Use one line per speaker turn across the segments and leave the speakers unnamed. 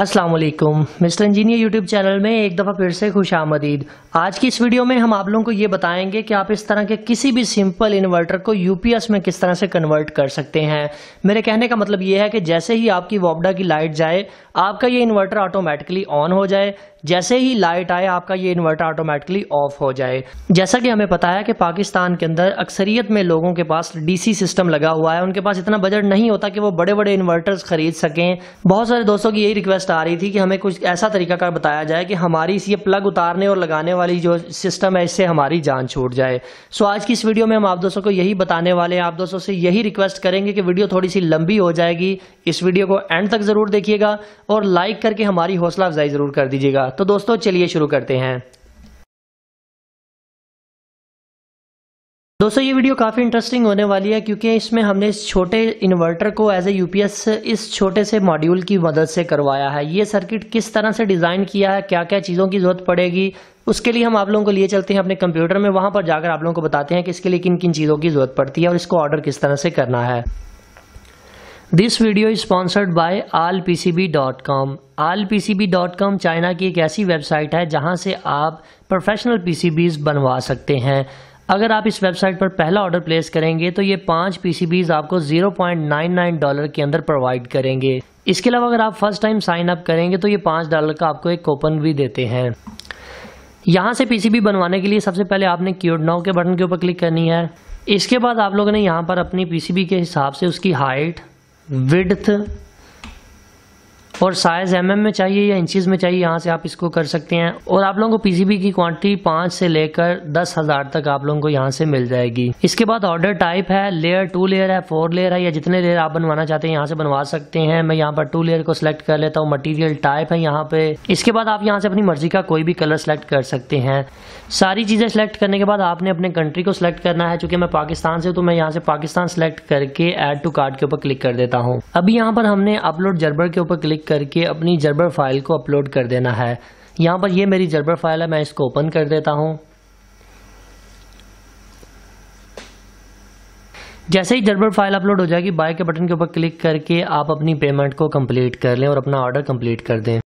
अस्सलाम वालेकुम, mister engineer YouTube channel में एक दफ़ा फिर से खुश आमदीद। आज की इस वीडियो में हम आप लोगों को ये बताएंगे कि आप इस तरह के किसी भी सिंपल इन्वर्टर को यूपीएस में किस तरह से कन्वर्ट कर सकते हैं। मेरे कहने का मतलब ये है कि जैसे ही आपकी वोल्टा की लाइट जाए आपका ये इन्वर्टर ऑटोमेटिकली ऑन हो जाए, जैसे ही लाइट आए आपका ये इन्वर्टर ऑटोमेटिकली ऑफ हो जाए। जैसा कि हमें पता है कि पाकिस्तान के अंदर अक्सरियत में लोगों के पास डीसी सिस्टम लगा हुआ है, उनके पास इतना बजट नहीं होता कि वो बड़े बड़े इन्वर्टर्स खरीद सकें। बहुत सारे दोस्तों की यही रिक्वेस्ट आ रही थी कि हमें कुछ ऐसा तरीका कार बताया जाए कि हमारी ये प्लग उतारने और लगाने वाली जो सिस्टम है इससे हमारी जान छूट जाए। सो आज की इस वीडियो में हम आप दोस्तों को यही बताने वाले हैं। आप दोस्तों से यही रिक्वेस्ट करेंगे कि वीडियो थोड़ी सी लंबी हो जाएगी, इस वीडियो को एंड तक जरूर देखिएगा और लाइक करके हमारी हौसला अफजाई जरूर कर दीजिएगा। तो दोस्तों चलिए शुरू करते हैं। दोस्तों ये वीडियो काफ़ी इंटरेस्टिंग होने वाली है क्योंकि इसमें हमने इस छोटे इन्वर्टर को एज ए यूपीएस इस छोटे से मॉड्यूल की मदद से करवाया है। ये सर्किट किस तरह से डिज़ाइन किया है, क्या क्या चीज़ों की ज़रूरत पड़ेगी, उसके लिए हम आप लोगों को लिए चलते हैं अपने कंप्यूटर में। वहाँ पर जाकर आप लोगों को बताते हैं कि इसके लिए किन किन चीज़ों की ज़रूरत पड़ती है और इसको ऑर्डर किस तरह से करना है। This video is sponsored by allpcb.com। allpcb.com China की एक ऐसी वेबसाइट है जहां से आप प्रोफेशनल पीसीबीज बनवा सकते हैं। अगर आप इस वेबसाइट पर पहला ऑर्डर प्लेस करेंगे तो ये 5 पीसीबीज आपको $0.99 के अंदर प्रोवाइड करेंगे। इसके अलावा अगर आप फर्स्ट टाइम साइन अप करेंगे तो ये $5 का आपको एक कूपन भी देते हैं। यहाँ से पीसीबी बनवाने के लिए सबसे पहले आपने क्यूड नाउ के बटन के ऊपर क्लिक करनी है। इसके बाद आप लोगों ने यहाँ पर अपनी पीसीबी के हिसाब से उसकी हाइट, विड्थ और साइज एमएम में चाहिए या इंचेस में चाहिए, यहाँ से आप इसको कर सकते हैं। और आप लोगों को पीसीबी की क्वांटिटी 5 से लेकर 10,000 तक आप लोगों को यहाँ से मिल जाएगी। इसके बाद ऑर्डर टाइप है, लेयर 2 लेयर है, 4 लेयर है, या जितने लेयर आप बनवाना चाहते हैं यहाँ से बनवा सकते हैं। मैं यहाँ पर 2 लेयर को सिलेक्ट कर लेता हूँ। मटीरियल टाइप है यहाँ पे। इसके बाद आप यहाँ से अपनी मर्जी का कोई भी कलर सेलेक्ट कर सकते हैं। सारी चीज़ें सेलेक्ट करने के बाद आपने अपने कंट्री को सिलेक्ट करना है। चूंकि मैं पाकिस्तान से हूँ तो मैं यहाँ से पाकिस्तान सेलेक्ट करके ऐड टू कार्ट के ऊपर क्लिक कर देता हूँ। अभी यहाँ पर हमने अपलोड जर्बर के ऊपर क्लिक करके अपनी जर्बर फाइल को अपलोड कर देना है। यहाँ पर ये मेरी जर्बर फाइल है, मैं इसको ओपन कर देता हूँ। जैसे ही जर्बर फाइल अपलोड हो जाएगी बाय के बटन के ऊपर क्लिक करके आप अपनी पेमेंट को कंप्लीट कर लें और अपना ऑर्डर कंप्लीट कर दें।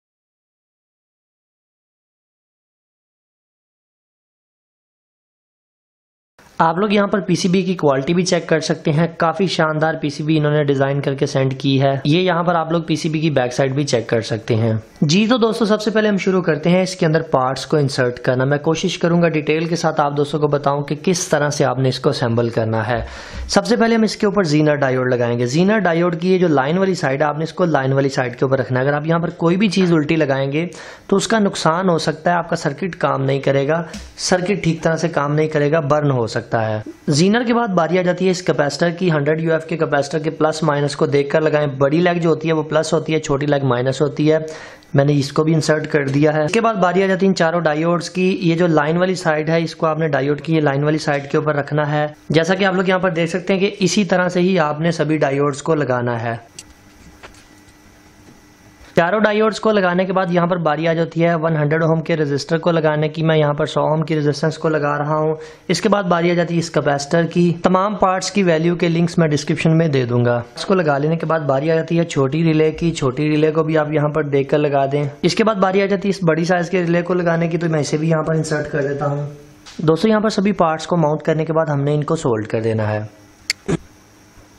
आप लोग यहाँ पर पीसीबी की क्वालिटी भी चेक कर सकते हैं। काफी शानदार पीसीबी इन्होंने डिजाइन करके सेंड की है। ये यहाँ पर आप लोग पीसीबी की बैक साइड भी चेक कर सकते हैं। जी तो दोस्तों सबसे पहले हम शुरू करते हैं इसके अंदर पार्ट्स को इंसर्ट करना। मैं कोशिश करूंगा डिटेल के साथ आप दोस्तों को बताऊं कि किस तरह से आपने इसको असेंबल करना है। सबसे पहले हम इसके ऊपर जीनर डायोड लगाएंगे। जीनर डायोड की ये जो लाइन वाली साइड है आपने इसको लाइन वाली साइड के ऊपर रखना है। अगर आप यहाँ पर कोई भी चीज उल्टी लगाएंगे तो उसका नुकसान हो सकता है, आपका सर्किट काम नहीं करेगा, सर्किट ठीक तरह से काम नहीं करेगा, बर्न हो सकता है। जीनर के बाद बारी आ जाती है इस कैपेसिटर की। 100 यूएफ के कैपेसिटर के प्लस माइनस को देखकर लगाएं। बड़ी लेग जो होती है वो प्लस होती है, छोटी लेग माइनस होती है। मैंने इसको भी इंसर्ट कर दिया है। इसके बाद बारी आ जाती है इन चारों डायोड्स की। ये जो लाइन वाली साइड है इसको आपने डायोड की ये लाइन वाली साइड के ऊपर रखना है। जैसा कि आप लोग यहाँ पर देख सकते हैं कि इसी तरह से ही आपने सभी डायोड्स को लगाना है। चारों डायोड्स को लगाने के बाद यहाँ पर बारी आ जाती है 100 ओम के रेजिस्टर को लगाने की। मैं यहाँ पर 100 ओम की रेजिस्टेंस को लगा रहा हूँ। इसके बाद बारी आ जाती है इस कैपेसिटर की। तमाम पार्ट्स की वैल्यू के लिंक्स मैं डिस्क्रिप्शन में दे दूंगा। इसको लगा लेने के बाद बारी आ जाती है छोटी रिले की। छोटी रिले को भी आप यहाँ पर देखकर लगा दें। इसके बाद बारी आ जाती है इस बड़ी साइज के रिले को लगाने की, तो मैं इसे भी यहाँ पर इंसर्ट कर देता हूँ। दोस्तों यहाँ पर सभी पार्ट्स को माउंट करने के बाद हमने इनको सोल्ड कर देना है।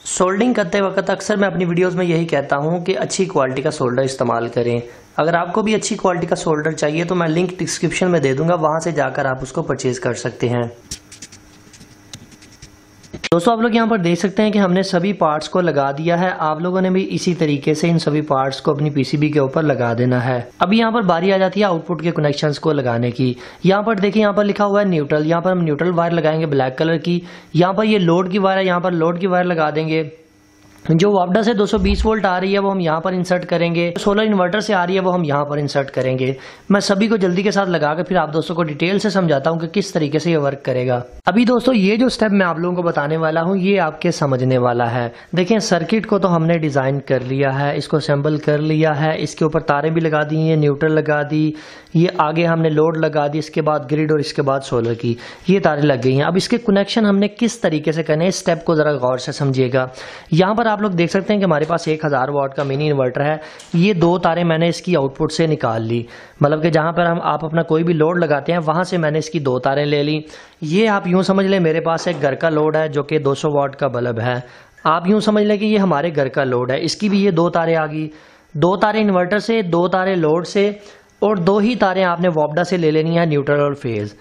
सोल्डिंग करते वक्त अक्सर मैं अपनी वीडियोस में यही कहता हूं कि अच्छी क्वालिटी का सोल्डर इस्तेमाल करें। अगर आपको भी अच्छी क्वालिटी का सोल्डर चाहिए तो मैं लिंक डिस्क्रिप्शन में दे दूंगा, वहां से जाकर आप उसको परचेज कर सकते हैं। दोस्तों आप लोग यहाँ पर देख सकते हैं कि हमने सभी पार्ट्स को लगा दिया है। आप लोगों ने भी इसी तरीके से इन सभी पार्ट्स को अपनी पीसीबी के ऊपर लगा देना है। अभी यहाँ पर बारी आ जाती है आउटपुट के कनेक्शंस को लगाने की। यहाँ पर देखिए यहाँ पर लिखा हुआ है न्यूट्रल। यहाँ पर हम न्यूट्रल वायर लगाएंगे ब्लैक कलर की। यहाँ पर ये लोड की वायर है, यहाँ पर लोड की वायर लगा देंगे। जो वोल्टा से 220 वोल्ट आ रही है वो हम यहाँ पर इंसर्ट करेंगे। सोलर इन्वर्टर से आ रही है वो हम यहाँ पर इंसर्ट करेंगे। मैं सभी को जल्दी के साथ लगाकर फिर आप दोस्तों को डिटेल से समझाता हूँ कि किस तरीके से ये वर्क करेगा। अभी दोस्तों ये जो स्टेप मैं आप लोगों को बताने वाला हूँ ये आपके समझने वाला है। देखें सर्किट को तो हमने डिजाइन कर लिया है, इसको असेंबल कर लिया है। इसके ऊपर तारें भी लगा दी हैं, न्यूट्रल लगा दी, ये आगे हमने लोड लगा दी, इसके बाद ग्रिड और इसके बाद सोलर की ये तारें लग गई हैं। अब इसके कनेक्शन हमने किस तरीके से करने हैं, इस स्टेप को जरा गौर से समझिएगा। यहाँ पर आप लोग देख सकते हैं कि हमारे पास 1000 वाट का मिनी इन्वर्टर है। ये 2 तारें मैंने इसकी आउटपुट से निकाल ली, मतलब कि जहाँ पर आप अपना कोई भी लोड लगाते हैं वहाँ से मैंने इसकी 2 तारें ले ली। ये आप यूँ समझ लें मेरे पास एक घर का लोड है जो कि 200 वाट का बल्ब है। आप यूँ समझ लें कि ये हमारे घर का लोड है, इसकी भी ये 2 तारें आ गई। 2 तारें इन्वर्टर से, 2 तारें लोड से और 2 ही तारें आपने वॉपडा से ले लेनी है, न्यूट्रल और फेज।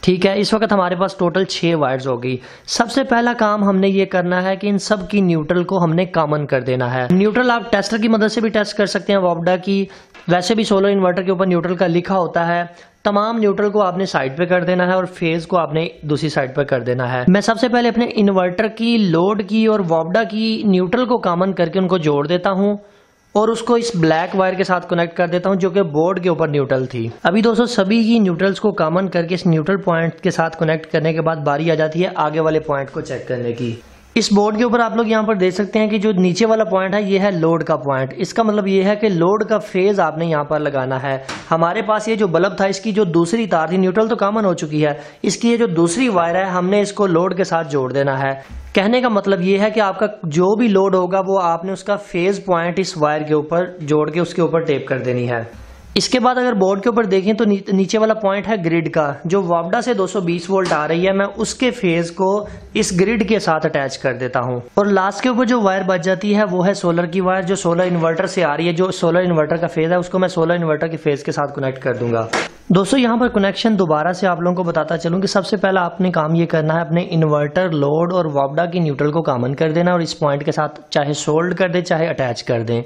ठीक है, इस वक्त हमारे पास टोटल 6 वायर्स हो गई। सबसे पहला काम हमने ये करना है कि इन सब की न्यूट्रल को हमने कॉमन कर देना है। न्यूट्रल आप टेस्टर की मदद से भी टेस्ट कर सकते हैं वॉपडा की, वैसे भी सोलर इन्वर्टर के ऊपर न्यूट्रल का लिखा होता है। तमाम न्यूट्रल को आपने साइड पे कर देना है और फेज को आपने दूसरी साइड पे कर देना है। मैं सबसे पहले अपने इन्वर्टर की, लोड की और वॉपडा की न्यूट्रल को कॉमन करके उनको जोड़ देता हूँ और उसको इस ब्लैक वायर के साथ कनेक्ट कर देता हूं जो कि बोर्ड के ऊपर न्यूट्रल थी। अभी दोस्तों सभी की न्यूट्रल्स को कॉमन करके इस न्यूट्रल पॉइंट के साथ कनेक्ट करने के बाद बारी आ जाती है आगे वाले पॉइंट को चेक करने की। इस बोर्ड के ऊपर आप लोग यहाँ पर देख सकते हैं कि जो नीचे वाला पॉइंट है ये है लोड का पॉइंट। इसका मतलब ये है कि लोड का फेज आपने यहाँ पर लगाना है। हमारे पास ये जो बल्ब था इसकी जो दूसरी तार थी, न्यूट्रल तो कॉमन हो चुकी है, इसकी ये जो दूसरी वायर है हमने इसको लोड के साथ जोड़ देना है। कहने का मतलब ये है कि आपका जो भी लोड होगा वो आपने उसका फेज पॉइंट इस वायर के ऊपर जोड़ के उसके ऊपर टेप कर देनी है। इसके बाद अगर बोर्ड के ऊपर देखें तो नीचे वाला पॉइंट है ग्रिड का, जो वॉपडा से 220 वोल्ट आ रही है, मैं उसके फेज को इस ग्रिड के साथ अटैच कर देता हूं। और लास्ट के ऊपर जो वायर बच जाती है वो है सोलर की वायर, जो सोलर इन्वर्टर से आ रही है। जो सोलर इन्वर्टर का फेज है उसको मैं सोलर इन्वर्टर के फेज के साथ कनेक्ट कर दूंगा। दोस्तों यहाँ पर कनेक्शन दोबारा से आप लोगों को बताता चलूं कि सबसे पहला आपने काम ये करना है, अपने इन्वर्टर, लोड और वॉपडा की न्यूट्रल को कॉमन कर देना और इस पॉइंट के साथ चाहे सोल्ड कर दें चाहे अटैच कर दें।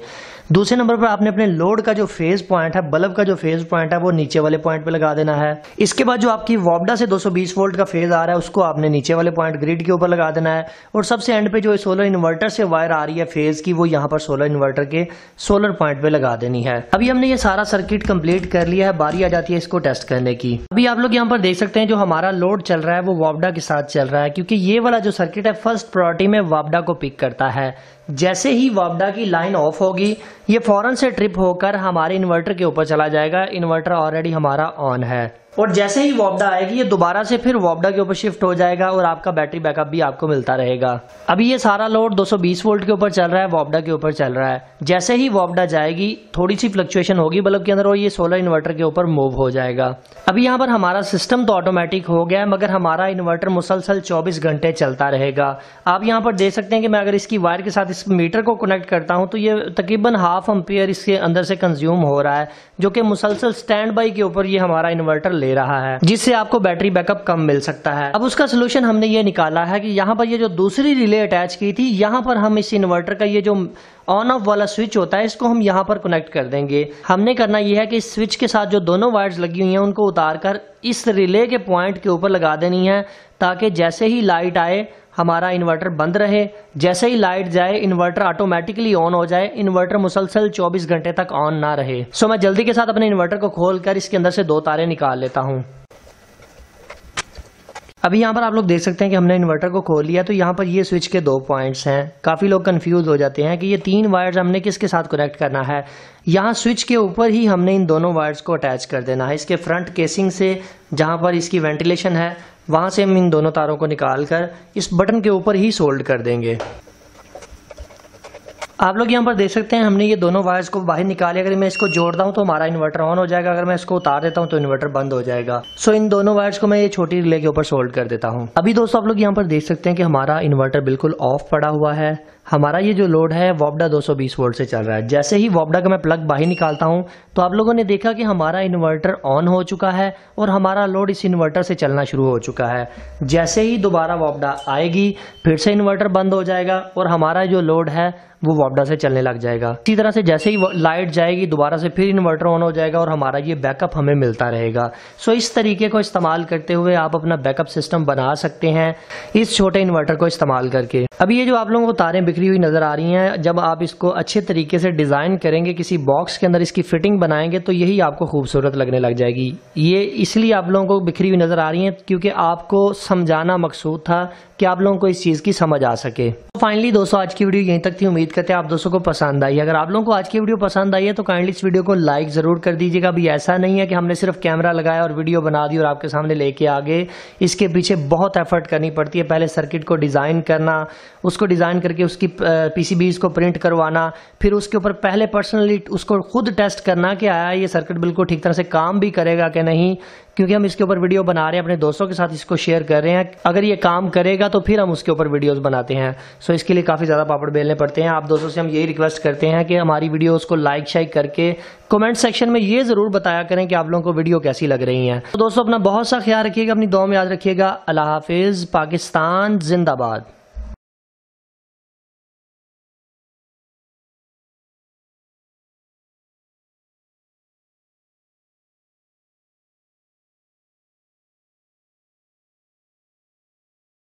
दूसरे नंबर पर आपने अपने लोड का जो फेज पॉइंट है, बल्ब का जो फेज पॉइंट है, वो नीचे वाले पॉइंट पे लगा देना है। इसके बाद जो आपकी वॉपडा से 220 वोल्ट का फेज आ रहा है उसको आपने नीचे वाले पॉइंट ग्रिड के ऊपर लगा देना है। और सबसे एंड पे जो सोलर इन्वर्टर से वायर आ रही है फेज की, वो यहाँ पर सोलर इन्वर्टर के सोलर पॉइंट पे लगा देनी है। अभी हमने ये सारा सर्किट कंप्लीट कर लिया है, बारी आ जाती है इसको टेस्ट करने की। अभी आप लोग यहाँ पर देख सकते हैं जो हमारा लोड चल रहा है वो वॉपडा के साथ चल रहा है, क्योंकि ये वाला जो सर्किट है फर्स्ट प्रायोरिटी में वॉपडा को पिक करता है। जैसे ही वॉपडा की लाइन ऑफ होगी ये फौरन से ट्रिप होकर हमारे इन्वर्टर के ऊपर चला जाएगा। इन्वर्टर ऑलरेडी हमारा ऑन है और जैसे ही वॉपडा आएगी ये दोबारा से फिर वॉपडा के ऊपर शिफ्ट हो जाएगा और आपका बैटरी बैकअप भी आपको मिलता रहेगा। अभी ये सारा लोड 220 वोल्ट के ऊपर चल रहा है, वॉपडा के ऊपर चल रहा है। जैसे ही वॉपडा जाएगी थोड़ी सी फ्लक्चुएशन होगी बल्ब के अंदर और ये सोलर इन्वर्टर के ऊपर मूव हो जाएगा। अभी यहाँ पर हमारा सिस्टम तो ऑटोमेटिक हो गया है, मगर हमारा इन्वर्टर मुसलसल 24 घंटे चलता रहेगा। आप यहाँ पर देख सकते हैं कि मैं अगर इसकी वायर के साथ इस मीटर को कनेक्ट करता हूँ तो ये तकरीबन 1/2 एम्पियर इसके अंदर से कंज्यूम हो रहा है, जो कि मुसलसल स्टैंड बाई के ऊपर ये हमारा इन्वर्टर ले रहा है, जिससे आपको बैटरी बैकअप कम मिल सकता है। अब उसका सोल्यूशन हमने ये निकाला है कि यहाँ पर ये जो दूसरी रिले अटैच की थी, यहाँ पर हम इस इन्वर्टर का ये जो ऑन ऑफ वाला स्विच होता है इसको हम यहाँ पर कनेक्ट कर देंगे। हमने करना यह है कि इस स्विच के साथ जो दोनों वायर्स लगी हुई हैं उनको उतारकर इस रिले के पॉइंट के ऊपर लगा देनी है, ताकि जैसे ही लाइट आए हमारा इन्वर्टर बंद रहे, जैसे ही लाइट जाए इन्वर्टर ऑटोमेटिकली ऑन हो जाए, इन्वर्टर मुसलसल 24 घंटे तक ऑन ना रहे। सो मैं जल्दी के साथ अपने इन्वर्टर को खोलकर इसके अंदर से 2 तारें निकाल लेता हूँ। अभी यहाँ पर आप लोग देख सकते हैं कि हमने इन्वर्टर को खोल लिया, तो यहाँ पर ये स्विच के 2 पॉइंट्स हैं। काफ़ी लोग कंफ्यूज हो जाते हैं कि ये 3 वायर्स हमने किसके साथ कनेक्ट करना है। यहाँ स्विच के ऊपर ही हमने इन दोनों वायर्स को अटैच कर देना है। इसके फ्रंट केसिंग से जहाँ पर इसकी वेंटिलेशन है वहाँ से हम इन दोनों तारों को निकाल कर इस बटन के ऊपर ही सोल्ड कर देंगे। आप लोग यहाँ पर देख सकते हैं हमने ये दोनों वायर्स को बाहर निकाले। अगर मैं इसको जोड़ता हूँ तो हमारा इन्वर्टर ऑन हो जाएगा, अगर मैं इसको उतार देता हूँ तो इन्वर्टर बंद हो जाएगा। सो इन दोनों वायर्स को मैं ये छोटी रिले के ऊपर सोल्ड कर देता हूँ। अभी दोस्तों आप लोग यहाँ पर देख सकते हैं कि हमारा इन्वर्टर बिल्कुल ऑफ पड़ा हुआ है। हमारा ये जो लोड है वॉपडा 220 वोल्ट से चल रहा है। जैसे ही वॉपडा का मैं प्लग बाहर निकालता हूँ तो आप लोगों ने देखा कि हमारा इन्वर्टर ऑन हो चुका है और हमारा लोड इस इन्वर्टर से चलना शुरू हो चुका है। जैसे ही दोबारा वॉपडा आएगी फिर से इन्वर्टर बंद हो जाएगा और हमारा जो लोड है वो वॉपडा से चलने लग जाएगा। इसी तरह से जैसे ही लाइट जाएगी दोबारा से फिर इन्वर्टर ऑन हो जाएगा और हमारा ये बैकअप हमें मिलता रहेगा। सो इस तरीके को इस्तेमाल करते हुए आप अपना बैकअप सिस्टम बना सकते हैं इस छोटे इन्वर्टर को इस्तेमाल करके। अभी ये जो आप लोगों को तारें बिखरी हुई नजर आ रही हैं, जब आप इसको अच्छे तरीके से डिजाइन करेंगे, किसी बॉक्स के अंदर इसकी फिटिंग बनाएंगे तो यही आपको खूबसूरत लगने लग जाएगी। ये इसलिए आप लोगों को बिखरी हुई नजर आ रही हैं क्योंकि आपको समझाना मकसूद था कि आप लोगों को इस चीज की समझ आ सके। तो फाइनली दोस्तों आज की वीडियो यहीं तक थी। उम्मीद करते हैं आप दोस्तों को पसंद आई। अगर आप लोगों को आज की वीडियो पसंद आई है तो काइंडली इस वीडियो को लाइक जरूर कर दीजिएगा। अभी ऐसा नहीं है कि हमने सिर्फ कैमरा लगाया और वीडियो बना दी और आपके सामने लेके आ गए। इसके पीछे बहुत एफर्ट करनी पड़ती है। पहले सर्किट को डिजाइन करना, उसको डिजाइन करके उसकी इसकी पीसीबीज को प्रिंट करवाना, फिर उसके ऊपर पहले पर्सनली उसको खुद टेस्ट करना कि आया ये सर्किट बिल्कुल ठीक तरह से काम भी करेगा कि नहीं, क्योंकि हम इसके ऊपर वीडियो बना रहे हैं, अपने दोस्तों के साथ इसको शेयर कर रहे हैं। अगर ये काम करेगा तो फिर हम उसके ऊपर वीडियोस बनाते हैं। सो इसके लिए काफ़ी ज़्यादा पापड़ बेलने पड़ते हैं। आप दोस्तों से हम यही रिक्वेस्ट करते हैं कि हमारी वीडियोस को लाइक शाइक करके कमेंट सेक्शन में ये ज़रूर बताया करें कि आप लोगों को वीडियो कैसी लग रही हैं। तो दोस्तों अपना बहुत सा ख्याल रखिएगा, अपनी दुआ में याद रखिएगा। अल्लाह हाफिज़। पाकिस्तान जिंदाबाद।